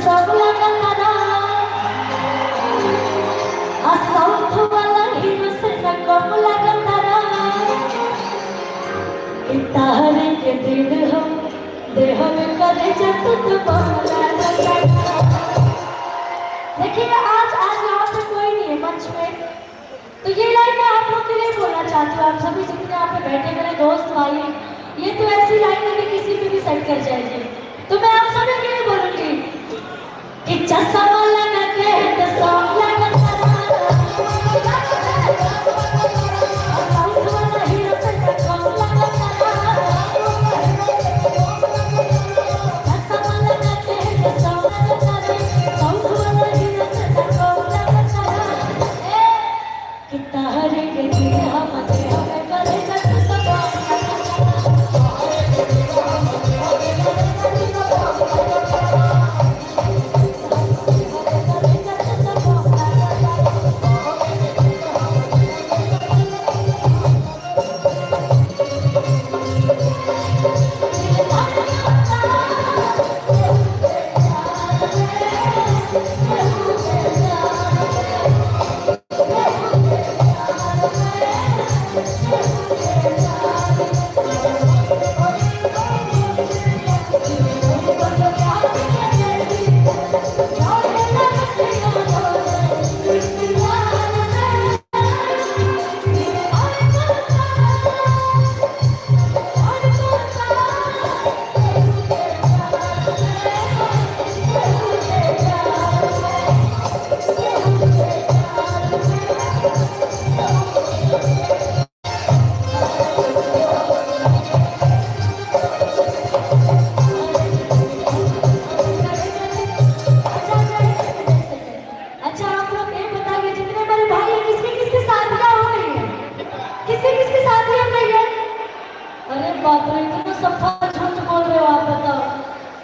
सब लगा तारा आ साउथ वाला हीरो से न कम लगा तारा इतारे के दिल हम देह में करे जब तो बमला लगा। देखिए आज यहाँ पे कोई नहीं है मंच में, तो ये लाइन मैं आप लोग के लिए बोलना चाहती हूँ। आप सभी जितने यहाँ पे बैठे मेरे दोस्त भाई, ये तो ऐसी लाइन है कि किसी पे भी सेट कर जाएगी। तो मैं आप सभी के लिए बोलूंगी कि चश्मा लगा के सॉन्ग लगा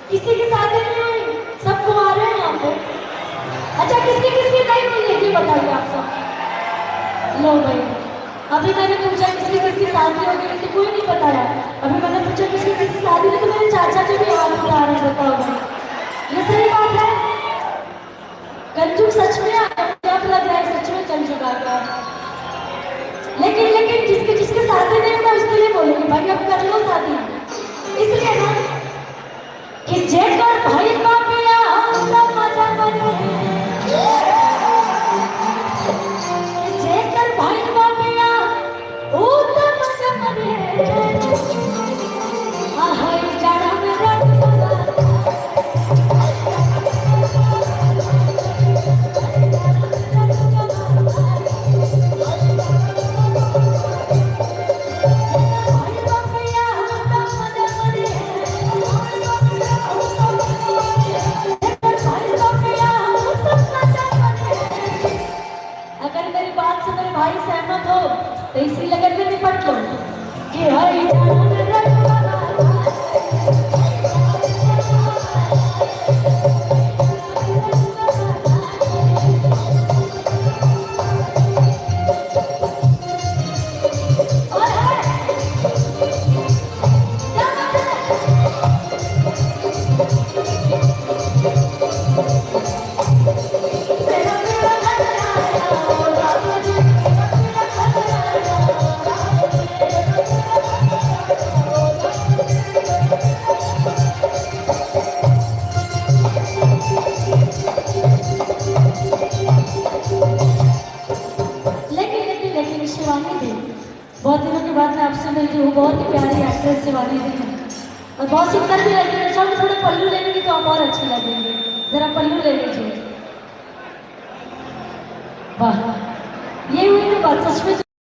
किसी की शादी नहीं हुई, सब कुंवारे हैं यहाँ पे। अच्छा किसकी किसकी नहीं हुई है ये बताइए आप सब। लो भाई अभी मैंने पूछा किसकी किसकी शादी होगी लेकिन कोई नहीं बताया। अभी मैंने पूछा किसकी किसकी शादी नहीं तो मेरे चाचा जी भी हाथ उठा रहे हैं। बताओ भाई ये सही बात है? कंजूक सच में अब लग रहा है सच में कंजूक आ गया। लेकिन लेकिन जिसके जिसके शादी नहीं होता उसके लिए बोलूंगी भाई अब कर लो शादी। इसलिए ना कि जेकर भाई बापिया सब मजा करे, जेकर भाई बापिया ओ तो मजा करे हाय जाड़ा मेरा भाई सहमत हो तो इसी लगन में निपट लो कि हरी बहुत दिनों के बाद मैं आपसे मिलती हूँ। बहुत ही प्यारी एक्ट्रेस शिवानी दी है और बहुत सुंदर भी लग रही है। चलो थोड़े पल्लू ले लेंगे तो आप और अच्छी लगेंगे। जरा पल्लू ले लीजिए। वाह ये हुई तो बात सच में।